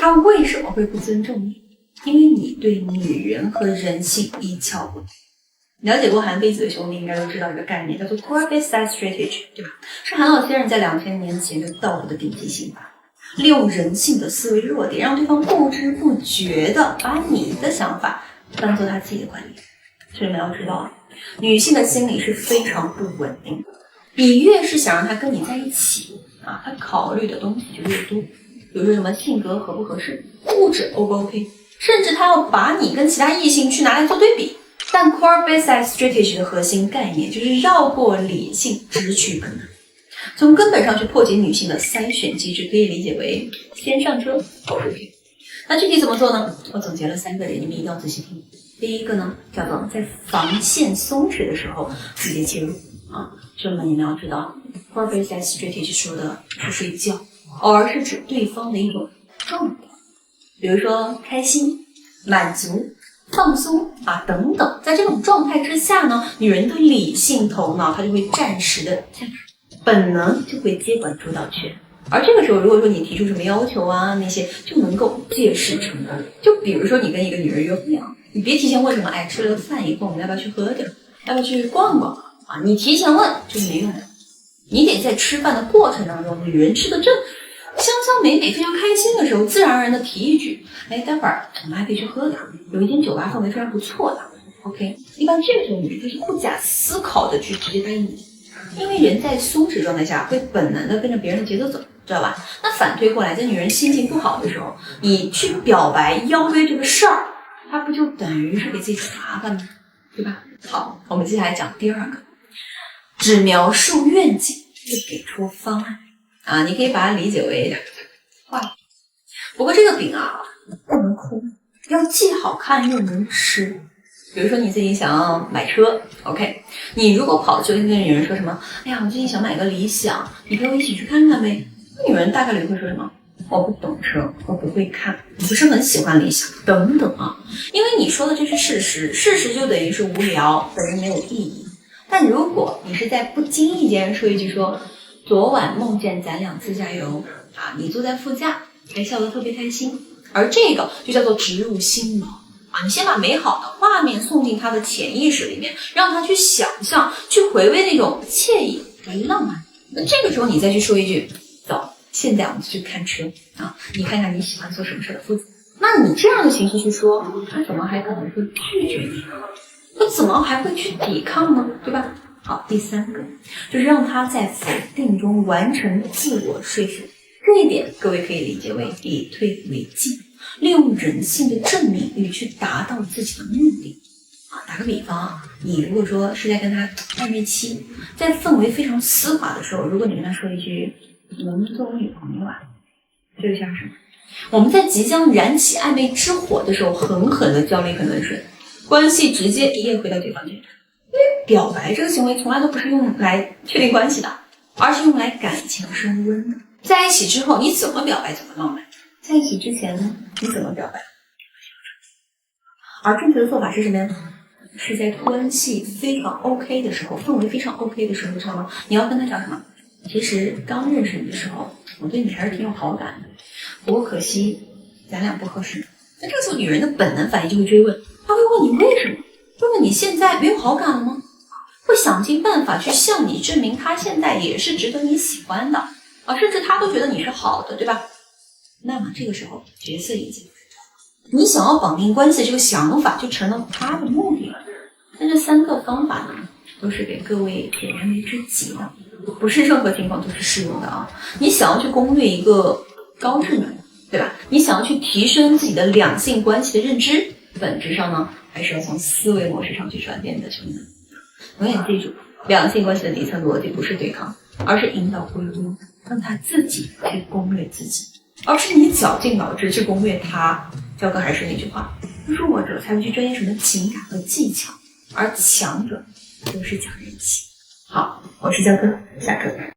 他为什么会不尊重你？因为你对女人和人性一窍不通。了解过韩非子的兄弟应该都知道一个概念，叫做 Core Base Size Strategy， 对吧？是韩老先生在2000年前的道德的顶级心法，利用人性的思维弱点，让对方不知不觉的把你的想法当做他自己的观点。所以你们要知道，女性的心理是非常不稳定的，你越是想让她跟你在一起啊，她考虑的东西就越多，比如说什么性格合不合适，物质 O 不 OK， 甚至她要把你跟其他异性去拿来做对比。但 Core Base Size Strategy 的核心概念就是绕过理性，直取本能，从根本上去破解女性的筛选机制，可以理解为先上车后补贴。那具体怎么做呢？我总结了3个点，你们一定要仔细听。第一个呢，叫做在防线松弛的时候直接切入啊。这么你们要知道 ，Core Base Size Strategy 说的是睡觉，而是指对方的一种状态，比如说开心、满足、放松啊等等。在这种状态之下呢，女人的理性头脑它就会暂时的降水，本能就会接管主导权。而这个时候，如果说你提出什么要求啊，那些就能够借势成功。就比如说你跟一个女人约会啊，你别提前问什么，哎，吃了饭以后我们要不要去喝点，要不要去逛逛啊？你提前问就是没用的，你得在吃饭的过程当中，女人吃的正香香美美，非常开心的时候，自然而然的提一句，哎，待会儿我们还可以去喝点，有一间酒吧氛围非常不错的 ，OK。一般这个时候女人就是不假思考的去直接答应你，因为人在松弛状态下会本能的跟着别人的节奏走。知道吧？那反推过来，在女人心情不好的时候，你去表白邀约这个事儿，它不就等于是给自己找麻烦吗？对吧？好，我们接下来讲第2个，只描述愿景，不给出方案啊。你可以把它理解为画饼，不过这个饼啊不能空，要既好看又能吃。比如说你自己想要买车 ，OK， 你如果跑去跟女人说什么，哎呀，我最近想买个理想，你陪我一起去看看呗。女人大概率会说什么？我不懂车，我不会看，我不是很喜欢理想，等等啊。因为你说的这是事实，事实就等于是无聊，本人没有意义。但如果你是在不经意间说一句说，昨晚梦见咱俩自驾游啊，你坐在副驾，还笑得特别开心，而这个就叫做植入心脑啊。你先把美好的画面送进他的潜意识里面，让他去想象，去回味那种惬意和浪漫。那这个时候你再去说一句，走，现在我们去看车啊，你看看你喜欢做什么事的副驾。那你这样的形式去说，他怎么还可能会拒绝你？他怎么还会去抵抗呢？对吧？好，第3个就是让他在否定中完成自我说服。这一点各位可以理解为以退为进，利用人性的正面欲去达到自己的目的。打个比方，你如果说是在跟他暧昧期，在氛围非常丝滑的时候，如果你跟他说一句能不能做我女朋友啊，这就像什么？我们在即将燃起暧昧之火的时候，狠狠的浇了一盆冷水，关系直接一夜回到解放前。因为表白这个行为从来都不是用来确定关系的，而是用来感情升温的。在一起之后，你怎么表白怎么浪漫；在一起之前呢，你怎么表白？而正确的做法是什么呀？是在关系非常 OK 的时候，氛围非常 OK 的时候，知道吗？你要跟他讲什么？其实刚认识你的时候，我对你还是挺有好感的，不过可惜咱俩不合适。那这个时候女人的本能反应就会追问，她会问你为什么？问问你现在没有好感了吗？会想尽办法去向你证明她现在也是值得你喜欢的啊，甚至她都觉得你是好的，对吧？那么这个时候角色已经你想要绑定关系这个想法就成了他的目的了。那这3个方法呢，都是给各位解燃眉之急的，不是任何情况都是适用的啊。你想要去攻略一个高智能，对吧？你想要去提升自己的两性关系的认知，本质上呢，还是要从思维模式上去转变的，兄弟们。永远记住，两性关系的底层逻辑不是对抗，而是引导归因，让他自己去攻略自己，而是你绞尽脑汁去攻略他。教哥还是那句话，弱者才会去钻研什么情感和技巧，而强者都是讲人气。好，我是教哥，下课。